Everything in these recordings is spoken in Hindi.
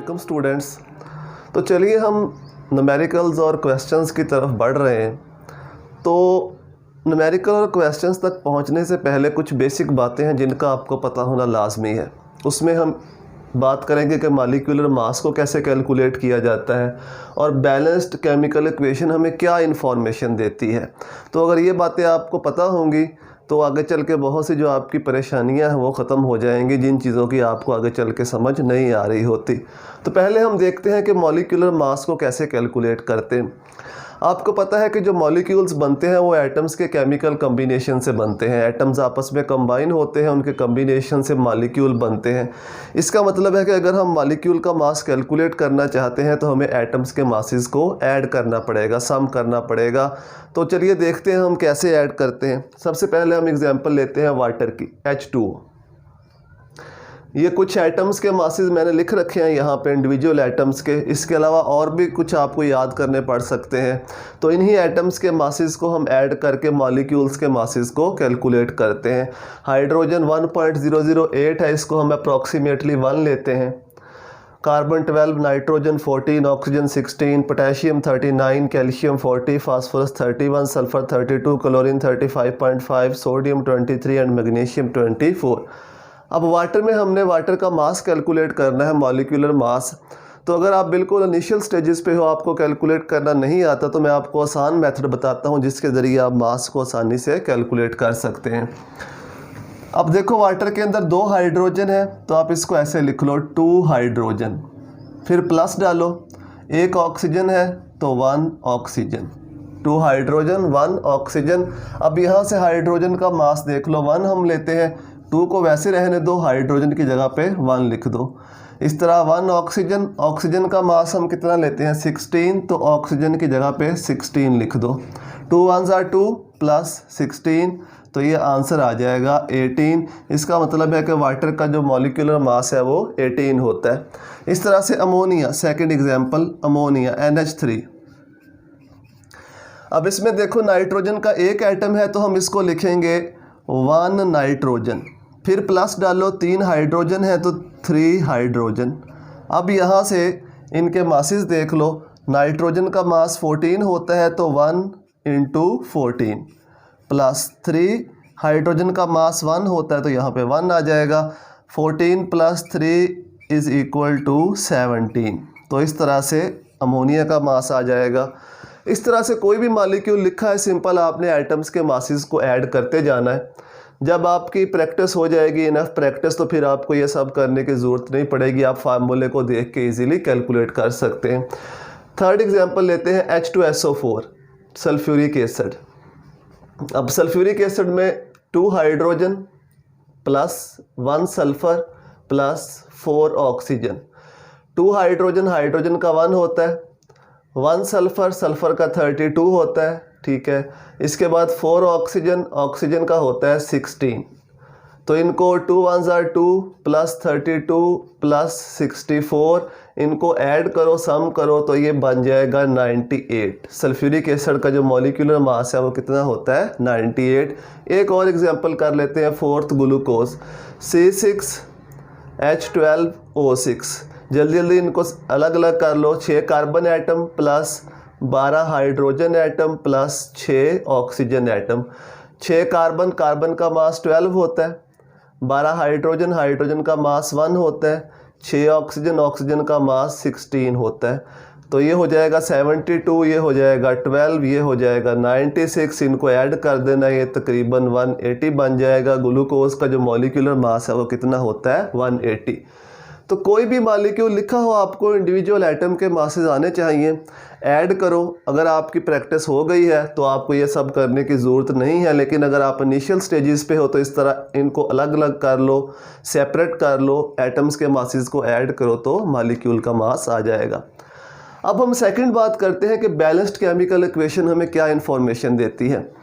Welcome students. तो चलिए हम न्यूमेरिकल्स और क्वेश्चंस की तरफ बढ़ रहे हैं। तो न्यूमेरिकल और क्वेश्चंस तक पहुंचने से पहले कुछ बेसिक बातें हैं जिनका आपको पता होना लाजमी है। उसमें हम बात करेंगे कि मॉलिक्यूलर मास को कैसे कैलकुलेट किया जाता है और बैलेंस्ड केमिकल इक्वेशन हमें क्या इन्फॉर्मेशन देती है। तो अगर ये बातें आपको पता होंगी तो आगे चल के बहुत सी जो आपकी परेशानियां हैं वो ख़त्म हो जाएंगी, जिन चीज़ों की आपको आगे चल के समझ नहीं आ रही होती। तो पहले हम देखते हैं कि मॉलिक्यूलर मास को कैसे कैलकुलेट करते हैं। आपको पता है कि जो मॉलिक्यूल्स बनते हैं वो एटम्स के केमिकल कम्बिनेशन से बनते हैं। एटम्स आपस में कंबाइन होते हैं, उनके कम्बिनेशन से मॉलिक्यूल बनते हैं। इसका मतलब है कि अगर हम मॉलिक्यूल का मास कैलकुलेट करना चाहते हैं तो हमें एटम्स के मासेस को ऐड करना पड़ेगा, सम करना पड़ेगा। तो चलिए देखते हैं हम कैसे ऐड करते हैं। सबसे पहले हम एग्जांपल लेते हैं वाटर की, H2O। ये कुछ एटम्स के मासेस मैंने लिख रखे हैं यहाँ पे, इंडिविजुअल एटम्स के। इसके अलावा और भी कुछ आपको याद करने पड़ सकते हैं। तो इन्हीं एटम्स के मासेस को हम ऐड करके मॉलिक्यूल्स के मासेस को कैलकुलेट करते हैं। हाइड्रोजन 1.008 है, इसको हम अप्रॉक्सीमेटली 1 लेते हैं। Carbon 12, nitrogen 14, oxygen 16, potassium 39, calcium 40, phosphorus 31, sulphur 32, chlorine 35.5, sodium 23 and magnesium 24। अब वाटर में हमने वाटर का मास कैलकुलेट करना है, मॉलिक्यूलर मास। तो अगर आप बिल्कुल इनिशियल स्टेजेस पे हो, आपको कैलकुलेट करना नहीं आता, तो मैं आपको आसान मेथड बताता हूँ जिसके ज़रिए आप मास को आसानी से कैलकुलेट कर सकते हैं। अब देखो वाटर के अंदर 2 हाइड्रोजन है, तो आप इसको ऐसे लिख लो 2 हाइड्रोजन, फिर प्लस डालो। 1 ऑक्सीजन है तो 1 ऑक्सीजन, 2 हाइड्रोजन 1 ऑक्सीजन। अब यहाँ से हाइड्रोजन का मास देख लो, 1 हम लेते हैं, 2 को वैसे रहने दो, हाइड्रोजन की जगह पे 1 लिख दो। इस तरह 1 ऑक्सीजन, ऑक्सीजन का मास हम कितना लेते हैं 16, तो ऑक्सीजन की जगह पे 16 लिख दो। 2 1s are 2 प्लस 16, तो ये आंसर आ जाएगा 18। इसका मतलब है कि वाटर का जो मॉलिक्यूलर मास है वो 18 होता है। इस तरह से ammonia, second example ammonia NH3। अब इसमें देखो नाइट्रोजन का 1 एटम है तो हम इसको लिखेंगे 1 नाइट्रोजन, फिर प्लस डालो, 3 हाइड्रोजन है तो 3 हाइड्रोजन। अब यहाँ से इनके मासेस देख लो, नाइट्रोजन का मास 14 होता है तो 1 × 14 प्लस 3, हाइड्रोजन का मास 1 होता है तो यहाँ पे 1 आ जाएगा। 14 + 3 = 17। तो इस तरह से अमोनिया का मास आ जाएगा। इस तरह से कोई भी मॉलिक्यूल लिखा है, सिंपल आपने एटम्स के मासेस को ऐड करते जाना है। जब आपकी प्रैक्टिस हो जाएगी, इनफ प्रैक्टिस, तो फिर आपको ये सब करने की ज़रूरत नहीं पड़ेगी। आप फार्मूले को देख के इजीली कैलकुलेट कर सकते हैं। थर्ड एग्जांपल लेते हैं H2SO4, सल्फ्यूरिक एसिड। अब सल्फ्यूरिक एसिड में 2 hydrogen plus 1 sulphur plus 4 oxygen. 2 hydrogen, hydrogen का 1 होता है, 1 सल्फ़र, सल्फ़र का 32 होता है, ठीक है। इसके बाद 4 ऑक्सीजन, ऑक्सीजन का होता है 16। तो इनको 2 1s are 2 प्लस 32 प्लस 64, इनको ऐड करो, सम करो, तो ये बन जाएगा 98। सल्फ्यूरिक एसिड का जो मॉलिक्यूलर मास है वो कितना होता है 98। एक और एग्जांपल कर लेते हैं, 4th ग्लूकोज C6H12O6। जल्दी जल्दी इनको अलग अलग कर लो। 6 carbon atom plus 12 hydrogen atom plus 6 oxygen atom. 6 carbon, carbon का मास 12 होता है, 12 हाइड्रोजन, हाइड्रोजन का मास 1 होता है, 6 ऑक्सीजन, ऑक्सीजन का मास 16 होता है। तो ये हो जाएगा 72, ये हो जाएगा 12, ये हो जाएगा 96। इनको ऐड कर देना, ये तकरीबन 180 बन जाएगा। ग्लूकोज का जो मॉलिक्यूलर मास है वो कितना होता है 180। तो कोई भी मॉलिक्यूल लिखा हो, आपको इंडिविजुअल एटम के मासेस आने चाहिए, ऐड करो। अगर आपकी प्रैक्टिस हो गई है तो आपको ये सब करने की ज़रूरत नहीं है। लेकिन अगर आप इनिशियल स्टेजेस पे हो तो इस तरह इनको अलग अलग कर लो, सेपरेट कर लो, एटम्स के मासेस को ऐड करो तो मॉलिक्यूल का मास आ जाएगा। अब हम सेकंड बात करते हैं कि बैलेंस्ड केमिकल इक्वेशन हमें क्या इन्फॉर्मेशन देती है।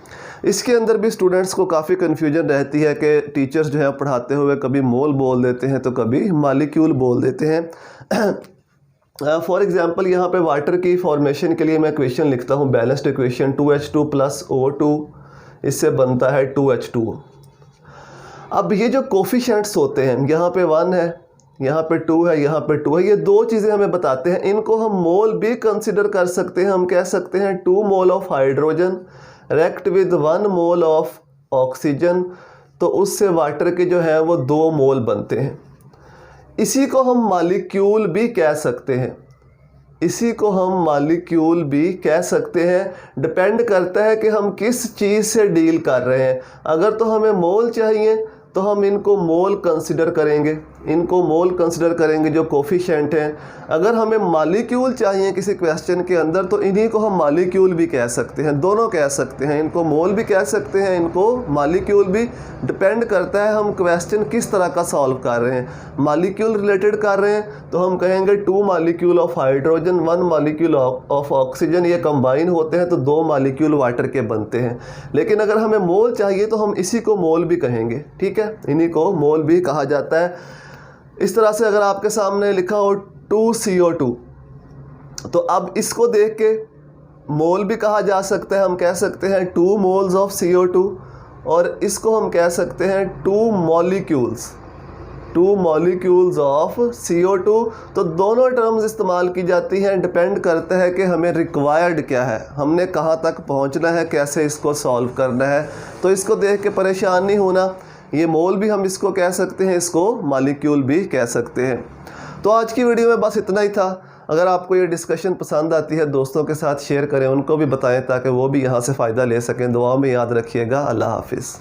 इसके अंदर भी स्टूडेंट्स को काफ़ी कन्फ्यूजन रहती है कि टीचर्स जो है पढ़ाते हुए कभी मोल बोल देते हैं तो कभी मॉलिक्यूल बोल देते हैं। फॉर एग्जांपल यहाँ पे वाटर की फॉर्मेशन के लिए मैं इक्वेशन लिखता हूँ, बैलेंस्ड इक्वेशन 2H2 + O2, इससे बनता है 2H2O। अब ये जो कोफिशिएंट्स होते हैं, यहाँ पे 1 है, यहाँ पे 2 है, यहाँ पे 2 है, ये दो चीज़ें हमें बताते हैं। इनको हम मोल भी कंसिडर कर सकते हैं। हम कह सकते हैं 2 mole of hydrogen react with 1 mole of oxygen, तो उससे वाटर के जो है वो 2 मोल बनते हैं। इसी को हम मॉलिक्यूल भी कह सकते हैं, इसी को हम मॉलिक्यूल भी कह सकते हैं। डिपेंड करता है कि हम किस चीज़ से डील कर रहे हैं। अगर तो हमें मोल चाहिए तो हम इनको मोल कंसिडर करेंगे, इनको मोल कंसिडर करेंगे जो कोफिशिएंट हैं। अगर हमें मॉलिक्यूल चाहिए किसी क्वेश्चन के अंदर तो इन्हीं को हम मॉलिक्यूल भी कह सकते हैं, दोनों कह सकते हैं। इनको मोल भी कह सकते हैं, इनको मॉलिक्यूल भी। डिपेंड करता है हम क्वेश्चन किस तरह का सॉल्व कर रहे हैं। मॉलिक्यूल रिलेटेड कर रहे हैं तो हम कहेंगे 2 molecule of hydrogen 1 molecule of oxygen, ये कंबाइन होते हैं तो 2 मॉलिक्यूल वाटर के बनते हैं। लेकिन अगर हमें मोल चाहिए तो हम इसी को मोल भी कहेंगे, ठीक है, इन्हीं को मोल भी कहा जाता है। इस तरह से अगर आपके सामने लिखा हो 2CO2 तो अब इसको देख के मोल भी कहा जा सकता है। हम कह सकते हैं 2 मोल्स ऑफ CO2 और इसको हम कह सकते हैं 2 मॉलिक्यूल्स ऑफ CO2। तो दोनों टर्म्स इस्तेमाल की जाती हैं। डिपेंड करता है कि हमें रिक्वायर्ड क्या है, हमने कहाँ तक पहुँचना है, कैसे इसको सॉल्व करना है। तो इसको देख के परेशान नहीं होना, ये मोल भी हम इसको कह सकते हैं, इसको मॉलिक्यूल भी कह सकते हैं। तो आज की वीडियो में बस इतना ही था। अगर आपको ये डिस्कशन पसंद आती है दोस्तों के साथ शेयर करें, उनको भी बताएं ताकि वो भी यहाँ से फ़ायदा ले सकें। दुआ में याद रखिएगा। अल्लाह हाफिज़।